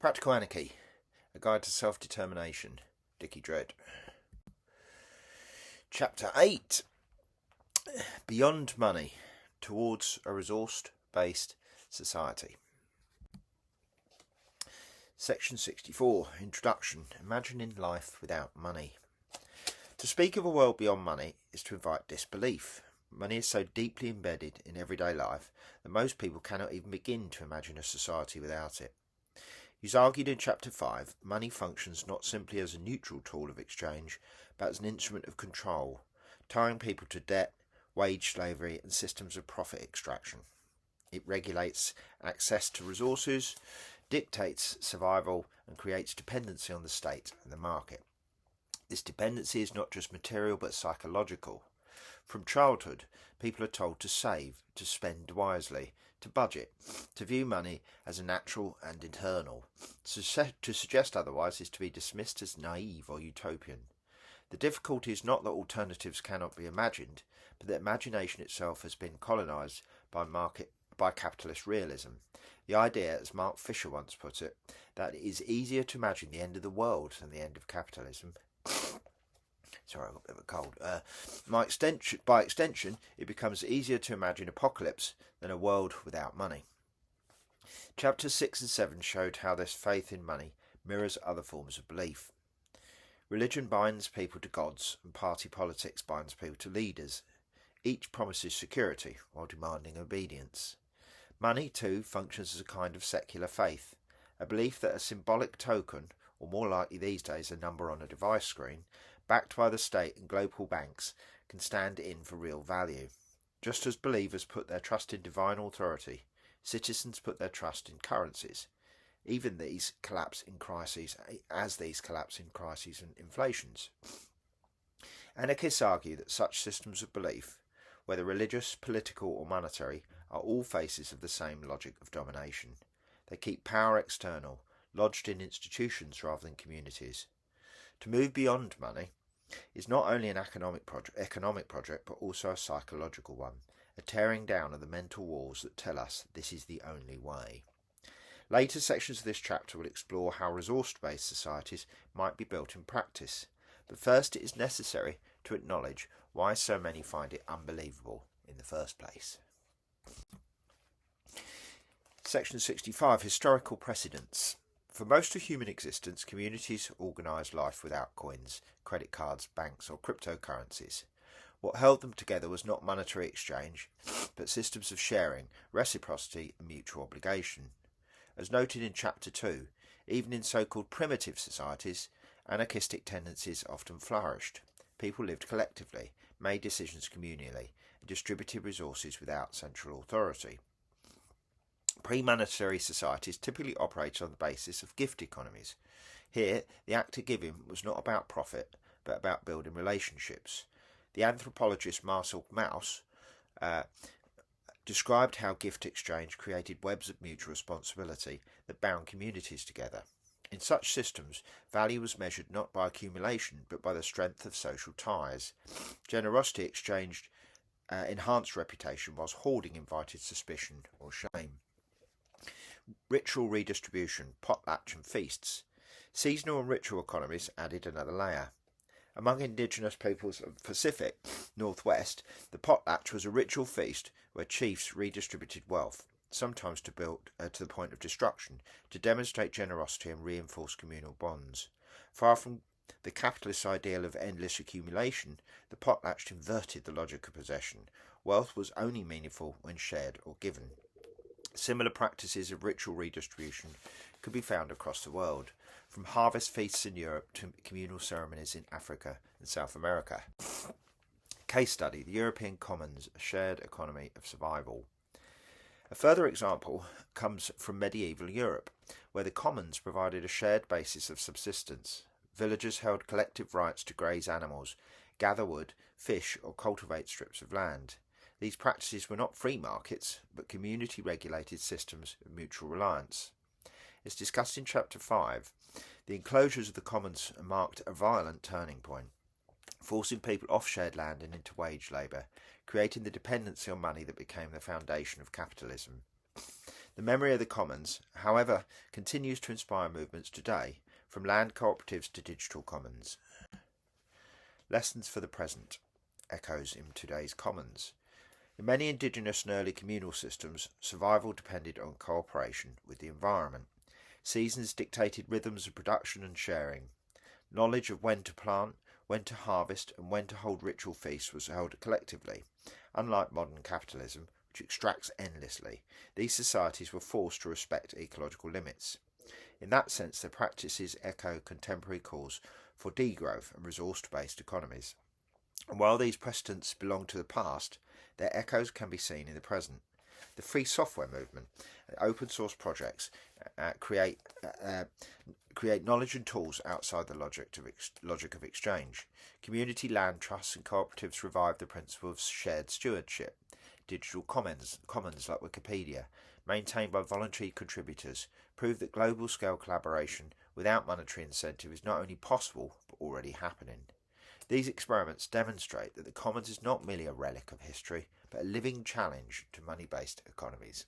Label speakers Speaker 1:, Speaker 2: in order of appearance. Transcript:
Speaker 1: Practical Anarchy, A Guide to Self-Determination, Dickie Dredd. Chapter 8, Beyond Money, Towards a Resource-Based Society. Section 64, Introduction, Imagining Life Without Money. To speak of a world beyond money is to invite disbelief. Money is so deeply embedded in everyday life that most people cannot even begin to imagine a society without it. He's argued in Chapter 5, money functions not simply as a neutral tool of exchange, but as an instrument of control, tying people to debt, wage slavery and systems of profit extraction. It regulates access to resources, dictates survival and creates dependency on the state and the market. This dependency is not just material but psychological. From childhood, people are told to save, to spend wisely, to budget, to view money as a natural and eternal. To suggest otherwise is to be dismissed as naive or utopian. The difficulty is not that alternatives cannot be imagined, but that imagination itself has been colonised by capitalist realism. The idea, as Mark Fisher once put it, that it is easier to imagine the end of the world than the end of capitalism. Sorry, I got a bit of a cold. By extension, it becomes easier to imagine apocalypse than a world without money. Chapters 6 and 7 showed how this faith in money mirrors other forms of belief. Religion binds people to gods, and party politics binds people to leaders. Each promises security while demanding obedience. Money, too, functions as a kind of secular faith, a belief that a symbolic token, or more likely these days a number on a device screen, backed by the state and global banks, can stand in for real value. Just as believers put their trust in divine authority, citizens put their trust in currencies. Even these collapse in crises, and inflations. Anarchists argue that such systems of belief, whether religious, political or monetary, are all faces of the same logic of domination. They keep power external, lodged in institutions rather than communities. To move beyond money is not only an economic project but also a psychological one, a tearing down of the mental walls that tell us this is the only way. Later sections of this chapter will explore how resource-based societies might be built in practice, but first it is necessary to acknowledge why so many find it unbelievable in the first place. Section 65, Historical Precedents. For most of human existence, communities organised life without coins, credit cards, banks or cryptocurrencies. What held them together was not monetary exchange, but systems of sharing, reciprocity and mutual obligation. As noted in Chapter 2, even in so-called primitive societies, anarchistic tendencies often flourished. People lived collectively, made decisions communally, and distributed resources without central authority. Pre-monetary societies typically operated on the basis of gift economies. Here, the act of giving was not about profit, but about building relationships. The anthropologist Marcel Mauss described how gift exchange created webs of mutual responsibility that bound communities together. In such systems, value was measured not by accumulation, but by the strength of social ties. Generosity exchanged enhanced reputation, whilst hoarding invited suspicion or shame. Ritual redistribution, potlatch and feasts. Seasonal and ritual economies added another layer. Among indigenous peoples of the Pacific Northwest, the potlatch was a ritual feast where chiefs redistributed wealth, sometimes to the point of destruction, to demonstrate generosity and reinforce communal bonds. Far from the capitalist ideal of endless accumulation, the potlatch inverted the logic of possession. Wealth was only meaningful when shared or given. Similar practices of ritual redistribution could be found across the world, from harvest feasts in Europe to communal ceremonies in Africa and South America. Case study, the European Commons, a shared economy of survival. A further example comes from medieval Europe, where the commons provided a shared basis of subsistence. Villagers held collective rights to graze animals, gather wood, fish or cultivate strips of land. These practices were not free markets, but community-regulated systems of mutual reliance. As discussed in Chapter 5, the enclosures of the commons marked a violent turning point, forcing people off shared land and into wage labour, creating the dependency on money that became the foundation of capitalism. The memory of the commons, however, continues to inspire movements today, from land cooperatives to digital commons. Lessons for the present. Echoes in today's commons. In many indigenous and early communal systems, survival depended on cooperation with the environment. Seasons dictated rhythms of production and sharing. Knowledge of when to plant, when to harvest, and when to hold ritual feasts was held collectively. Unlike modern capitalism, which extracts endlessly, these societies were forced to respect ecological limits. In that sense, their practices echo contemporary calls for degrowth and resource-based economies. And while these precedents belong to the past, their echoes can be seen in the present. The free software movement, open source projects create knowledge and tools outside the logic of exchange. Community land trusts and cooperatives revive the principle of shared stewardship. Digital commons like Wikipedia, maintained by voluntary contributors, prove that global scale collaboration without monetary incentive is not only possible but already happening. These experiments demonstrate that the commons is not merely a relic of history, but a living challenge to money-based economies.